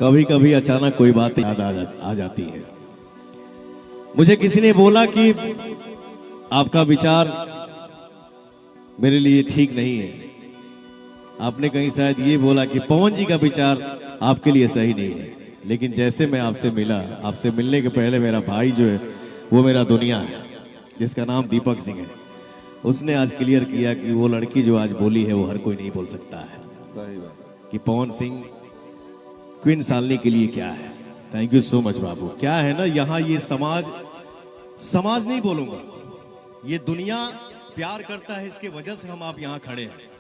कभी कभी अचानक कोई बात याद आ जाती है। मुझे किसी ने बोला कि आपका विचार मेरे लिए ठीक नहीं है। आपने कहीं शायद ये बोला कि पवन जी का विचार आपके लिए सही नहीं है। लेकिन जैसे मैं आपसे मिला, आपसे मिलने के पहले मेरा भाई जो है वो मेरा दुनिया है, जिसका नाम दीपक सिंह है। उसने आज क्लियर किया कि वो लड़की जो आज बोली है वो हर कोई नहीं बोल सकता है। सही बात कि पवन सिंह क्वीन शालिनी के लिए क्या है। थैंक यू सो मच बाबू। क्या है ना, यहाँ ये समाज नहीं बोलूंगा, ये दुनिया प्यार करता है, इसके वजह से हम आप यहाँ खड़े हैं।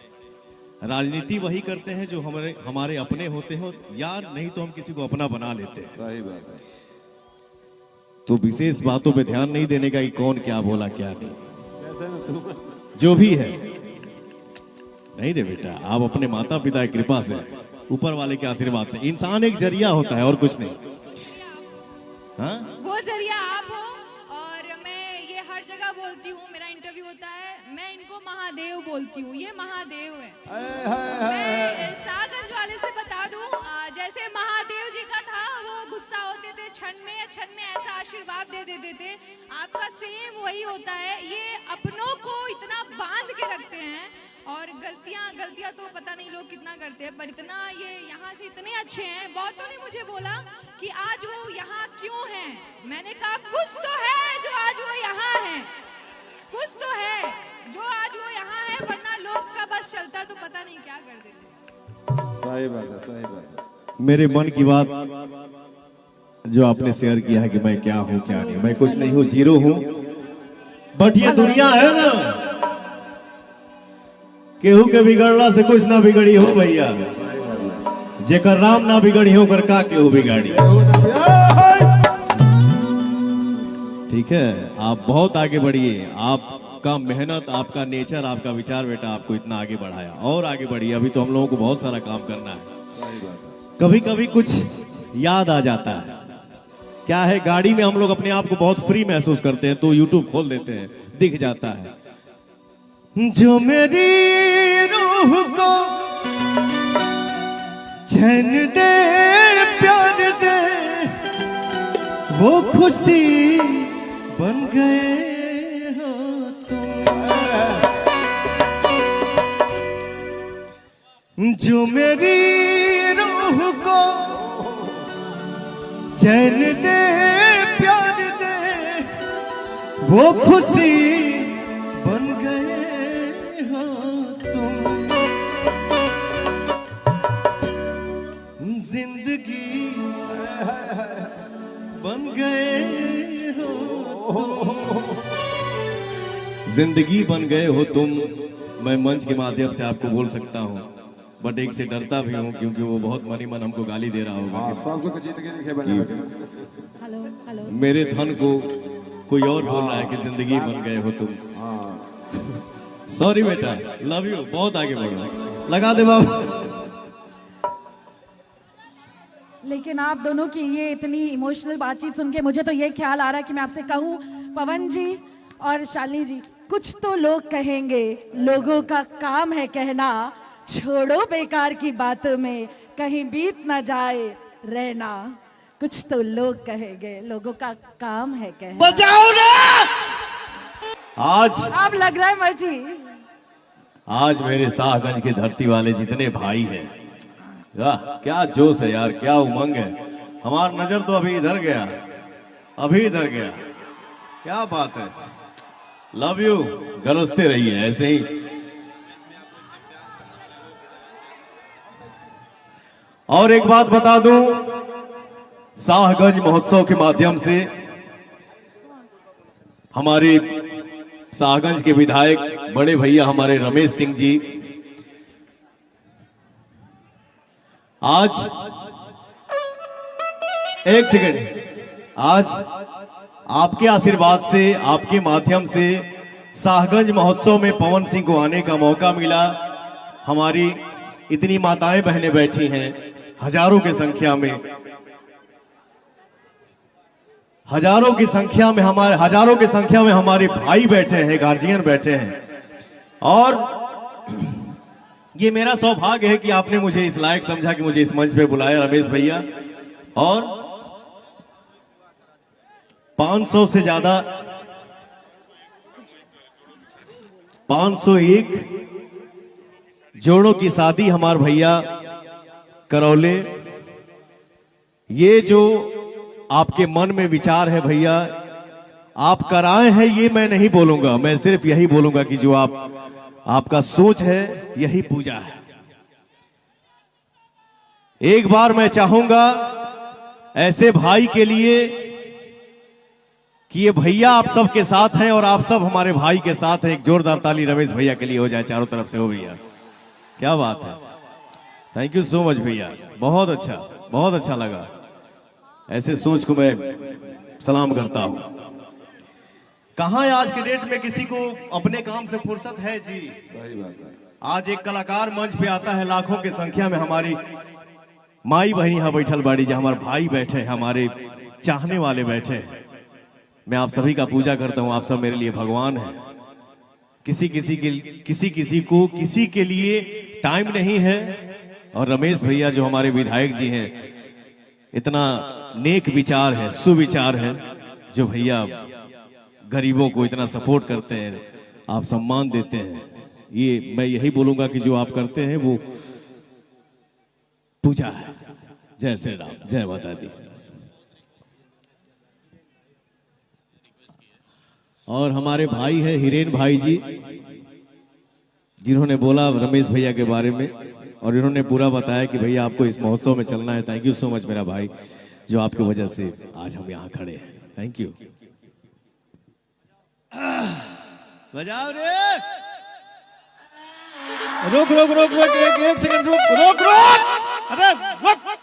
राजनीति वही करते हैं जो हमारे अपने होते हो, या नहीं तो हम किसी को अपना बना लेते हैं। सही बात है। तो विशेष बातों पे ध्यान नहीं देने का कि कौन क्या बोला क्या नहीं, जो भी है। नहीं रे बेटा, आप अपने माता पिता की कृपा से, ऊपर वाले के आशीर्वाद से, इंसान एक जरिया होता है और कुछ नहीं। हाँ, वो जरिया आप हो। और मैं ये हर जगह बोलती हूँ, मेरा इंटरव्यू होता है, मैं इनको महादेव बोलती हूँ, ये महादेव है। मैं सागंज वाले से बता दूं, जैसे महादेव जी का था, वो गुस्सा होते थे क्षण में ऐसा आशीर्वाद दे देते थे। आपका सेम वही होता है। ये अपनों को इतना बांध के रखते हैं, और गलतियां तो पता नहीं लोग कितना करते हैं, पर इतना ये यहाँ से इतने अच्छे हैं। बहुतों ने मुझे बोला कि आज वो यहाँ क्यों हैं। मैंने कहा कुछ तो है जो आज वो यहाँ है, कुछ तो है जो आज वो यहाँ है, वरना लोग का बस चलता तो पता नहीं क्या कर देते। सही बात है, सही बात है। मेरे मन की बात जो आपने शेयर किया है कि मैं क्या हूँ क्या नहीं, मैं कुछ नहीं हूँ, जीरो हूँ। बट ये दुनिया है ना, केहू के बिगड़ला से कुछ ना बिगड़ी हो भैया। जेकर राम ना बिगड़ी हो, कर का केहू बिगाड़ी। ठीक है, आप बहुत आगे बढ़िए। आपका मेहनत, आपका नेचर, आपका विचार बेटा आपको इतना आगे बढ़ाया, और आगे बढ़िए। अभी तो हम लोगों को बहुत सारा काम करना है। कभी कभी कुछ याद आ जाता है। क्या है, गाड़ी में हम लोग अपने आप को बहुत फ्री महसूस करते हैं, तो यूट्यूब खोल देते हैं, दिख जाता है जो मेरी रूह को चैन दे, प्यार दे, वो खुशी बन गए हो तुम। जो मेरी रूह को चैन दे, प्यार दे, वो खुशी बन गए हो तुम। जिंदगी बन गए हो तुम। जिंदगी बन गए हो तुम। मैं मंच के माध्यम से आपको बोल सकता हूँ, बट एक से डरता भी हूँ, क्योंकि वो बहुत मनी मन हमको गाली दे रहा होगा कि मेरे धन को कोई और बोल रहा है कि जिंदगी बन गए हो तुम। सॉरी बेटा, लव यू। बहुत आगे बढ़ रहा है, लगा दे बाबू। लेकिन आप दोनों की ये इतनी इमोशनल बातचीत सुन के मुझे तो ये ख्याल आ रहा है कि मैं आपसे कहूं, पवन जी और शालिनी जी, कुछ तो लोग कहेंगे, लोगों का काम है कहना, छोड़ो बेकार की बातों में कहीं बीत ना जाए रहना। कुछ तो लोग कहेंगे, लोगों का काम है कहना। बजाओ ना। आज आप लग रहा है मर्जी। आज मेरे शाहगंज की धरती वाले जितने भाई हैं, क्या जोश है यार, क्या उमंग है। हमार नजर तो अभी इधर गया, अभी इधर गया। क्या बात है। Love you. गरजते रहिए ऐसे ही। और एक बात बता दूं, शाहगंज महोत्सव के माध्यम से हमारे शाहगंज के विधायक बड़े भैया हमारे रमेश सिंह जी आज, एक सेकंड, आज आपके आशीर्वाद से, आपके माध्यम से शाहगंज महोत्सव में पवन सिंह को आने का मौका मिला। हमारी इतनी माताएं बहनें बैठी हैं, हजारों की संख्या में, हजारों की संख्या में हमारे भाई बैठे हैं, गार्जियन बैठे हैं। और ये मेरा सौभाग्य है कि आपने मुझे इस लायक समझा कि मुझे इस मंच पे बुलाया रमेश भैया। और 500 से ज्यादा 501 जोड़ों की शादी हमारे भैया करौले। ये जो आपके मन में विचार है भैया, आप कराए हैं ये मैं नहीं बोलूंगा, मैं सिर्फ यही बोलूंगा कि जो आपका सोच है यही पूजा है। एक बार मैं चाहूंगा ऐसे भाई के लिए कि ये भैया आप सबके साथ हैं और आप सब हमारे भाई के साथ हैं। एक जोरदार ताली रमेश भैया के लिए हो जाए चारों तरफ से। हो भैया, क्या बात है, थैंक यू सो मच भैया, बहुत अच्छा लगा। ऐसे सोच को मैं सलाम करता हूं। कहां आज के डेट में किसी को अपने काम से फुर्सत है जी। सही बात है। आज एक कलाकार मंच पे आता है, लाखों की संख्या में हमारी माई बहनी यहाँ बैठल बाड़ी, जहां हमारे भाई बैठे हैं, हमारे चाहने वाले बैठे हैं। मैं आप सभी का पूजा करता हूं, आप सब मेरे लिए भगवान हैं। किसी को किसी के लिए टाइम नहीं है। और रमेश भैया जो हमारे विधायक जी हैं, इतना नेक विचार है, सुविचार है, जो भैया गरीबों को इतना सपोर्ट करते हैं, आप सम्मान देते हैं। ये मैं यही बोलूंगा कि जो आप करते हैं वो पूजा है। जय श्री राम, जय माता दी। और हमारे भाई है हिरेन भाई जी, जिन्होंने बोला रमेश भैया के बारे में और इन्होंने पूरा बताया कि भैया आपको इस महोत्सव में चलना है। थैंक यू सो मच मेरा भाई, जो आपकी वजह से आज हम यहाँ खड़े हैं। Thank you. बजाओ रे, रुक एक सेकंड रुक। अरे रुक।